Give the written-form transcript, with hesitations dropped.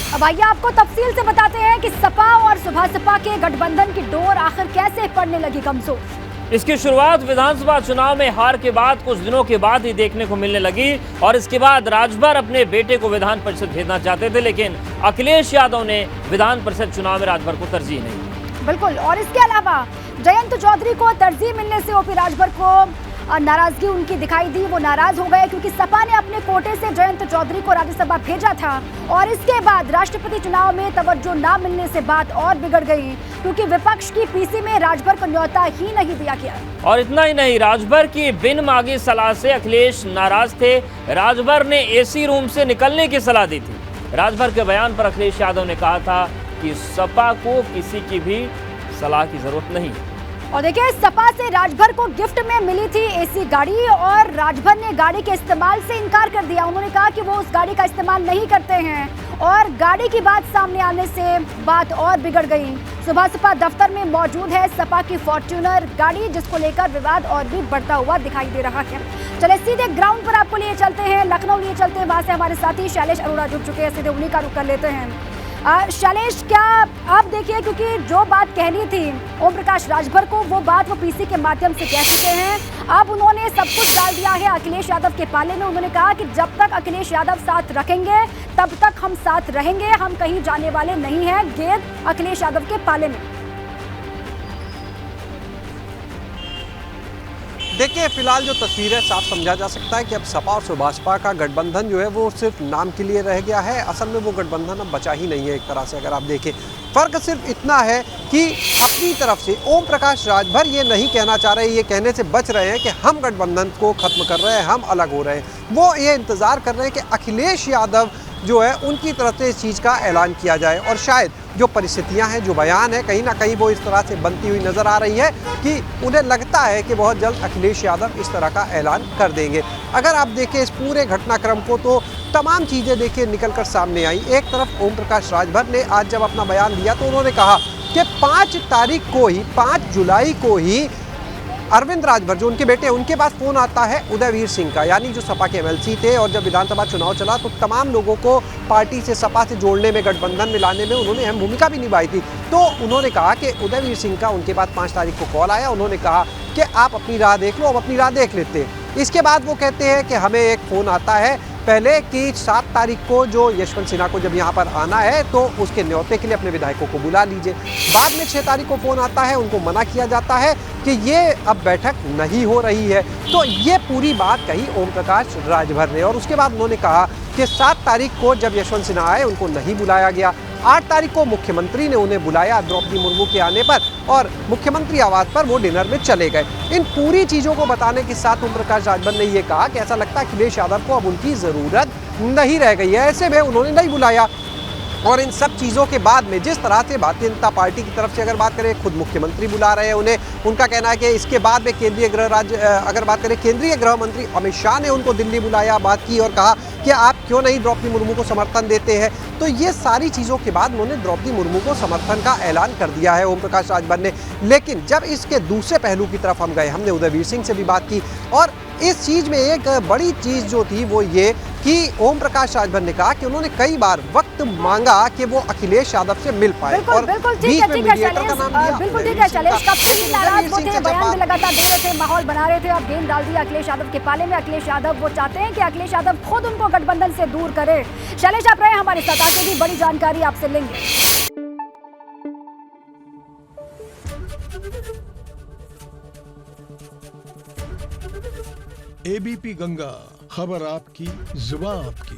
अब आइए आपको तफसील से बताते हैं कि सपा और सुभासपा के गठबंधन की डोर आखिर कैसे पड़ने लगी कमजोर। इसकी शुरुआत विधानसभा चुनाव में हार के बाद कुछ दिनों के बाद ही देखने को मिलने लगी और इसके बाद राजभर अपने बेटे को विधान परिषद भेजना चाहते थे, लेकिन अखिलेश यादव ने विधान परिषद चुनाव में राजभर को तरजीह नहीं दी। बिल्कुल, और इसके अलावा जयंत चौधरी को तरजीह मिलने से ओपी राजभर को नाराजगी उनकी दिखाई दी। वो नाराज हो गए क्योंकि सपा ने अपने कोटे से जयंत चौधरी को राज्यसभा भेजा था और इसके बाद राष्ट्रपति चुनाव में तवज्जो ना मिलने से बात और बिगड़ गई क्योंकि विपक्ष की पीसी में राजभर को न्योता ही नहीं दिया गया। और इतना ही नहीं, राजभर की बिन मांगी सलाह से अखिलेश नाराज थे। राजभर ने एसी रूम से निकलने की सलाह दी थी। राजभर के बयान पर अखिलेश यादव ने कहा था कि सपा को किसी की भी सलाह की जरूरत नहीं। और देखिए, सपा से राजभर को गिफ्ट में मिली थी एसी गाड़ी और राजभर ने गाड़ी के इस्तेमाल से इनकार कर दिया। उन्होंने कहा कि वो उस गाड़ी का इस्तेमाल नहीं करते हैं और गाड़ी की बात सामने आने से बात और बिगड़ गई। सुभासपा दफ्तर में मौजूद है सपा की फॉर्च्यूनर गाड़ी, जिसको लेकर विवाद और भी बढ़ता हुआ दिखाई दे रहा है। चले सीधे ग्राउंड पर आपको लिए चलते हैं, लखनऊ लिए चलते हैं। वहां से हमारे साथी शैलेश अरोड़ा जुड़ चुके हैं, सीधे उन्हीं का रुख कर लेते हैं। शैलेश, क्या आप देखिए, क्योंकि जो बात कहनी थी ओम प्रकाश राजभर को, वो बात वो पीसी के माध्यम से कह चुके हैं। अब उन्होंने सब कुछ डाल दिया है अखिलेश यादव के पाले में। उन्होंने कहा कि जब तक अखिलेश यादव साथ रखेंगे तब तक हम साथ रहेंगे, हम कहीं जाने वाले नहीं हैं। गेंद अखिलेश यादव के पाले में। देखिए, फिलहाल जो तस्वीर है साफ समझा जा सकता है कि अब सपा और सुभासपा का गठबंधन जो है वो सिर्फ नाम के लिए रह गया है। असल में वो गठबंधन अब बचा ही नहीं है एक तरह से। अगर आप देखें, फर्क सिर्फ इतना है कि अपनी तरफ से ओम प्रकाश राजभर ये नहीं कहना चाह रहे, ये कहने से बच रहे हैं कि हम गठबंधन को खत्म कर रहे हैं, हम अलग हो रहे हैं। वो ये इंतज़ार कर रहे हैं कि अखिलेश यादव जो है उनकी तरफ से इस चीज़ का ऐलान किया जाए और शायद जो परिस्थितियां हैं, जो बयान है, कहीं ना कहीं वो इस तरह से बनती हुई नज़र आ रही है कि उन्हें लगता है कि बहुत जल्द अखिलेश यादव इस तरह का ऐलान कर देंगे। अगर आप देखें इस पूरे घटनाक्रम को तो तमाम चीज़ें देखिए निकल कर सामने आई। एक तरफ ओम प्रकाश राजभर ने आज जब अपना बयान दिया तो उन्होंने कहा कि 5 जुलाई को ही अरविंद राजभर जो उनके बेटे, उनके पास फ़ोन आता है उदयवीर सिंह का, यानी जो सपा के एमएलसी थे। और जब विधानसभा चुनाव चला तो तमाम लोगों को पार्टी से, सपा से जोड़ने में, गठबंधन में लाने में उन्होंने अहम भूमिका भी निभाई थी। तो उन्होंने कहा कि उदयवीर सिंह का उनके पास 5 तारीख को कॉल आया। उन्होंने कहा कि आप अपनी राह देख लो, अब अपनी राह देख लेते हैं। इसके बाद वो कहते हैं कि हमें एक फ़ोन आता है पहले कि 7 तारीख को जो यशवंत सिन्हा को जब यहाँ पर आना है तो उसके न्योते के लिए अपने विधायकों को बुला लीजिए। बाद में 6 तारीख को फ़ोन आता है, उनको मना किया जाता है कि ये अब बैठक नहीं हो रही है। तो ये पूरी बात कही ओम प्रकाश राजभर ने। और उसके बाद उन्होंने कहा कि 7 तारीख को जब यशवंत सिन्हा आए उनको नहीं बुलाया गया। 8 तारीख को मुख्यमंत्री ने उन्हें बुलाया द्रौपदी मुर्मू के आने पर और मुख्यमंत्री आवास पर वो डिनर में चले गए। इन पूरी चीज़ों को बताने के साथ ओम प्रकाश राजभर ने ये कहा कि ऐसा लगता है अखिलेश यादव को अब उनकी ज़रूरत नहीं रह गई है, ऐसे में उन्होंने नहीं बुलाया। और इन सब चीज़ों के बाद में जिस तरह से भारतीय जनता पार्टी की तरफ से अगर बात करें, खुद मुख्यमंत्री बुला रहे हैं उन्हें, उनका कहना है कि इसके बाद में अगर बात करें केंद्रीय गृह मंत्री अमित शाह ने उनको दिल्ली बुलाया, बात की और कहा कि आप क्यों नहीं द्रौपदी मुर्मू को समर्थन देते हैं। तो ये सारी चीज़ों के बाद उन्होंने द्रौपदी मुर्मू को समर्थन का ऐलान कर दिया है ओम प्रकाश राजभर ने। लेकिन जब इसके दूसरे पहलू की तरफ हम गए, हमने उदयवीर सिंह से भी बात की और इस चीज़ में एक बड़ी चीज़ जो थी वो ये कि ओम प्रकाश राजभर ने कहा कि उन्होंने कई बार वक्त मांगा कि वो अखिलेश यादव से मिल पाए और बीच में मीडिएटर का नाम दिया। बिल्कुल ठीक है शैलेश, कब से नाराज वो थे, बयान भी लगातार दे रहे थे, माहौल बना रहे थे। अब गेंद डाल दी अखिलेश यादव के पाले में। अखिलेश यादव वो चाहते हैं कि अखिलेश यादव खुद उनको गठबंधन से दूर करे। शैलेश, आप रहे हमारे साथ, आगे भी बड़ी जानकारी आपसे लेंगे। एबीपी गंगा, खबर आपकी, जुबान आपकी।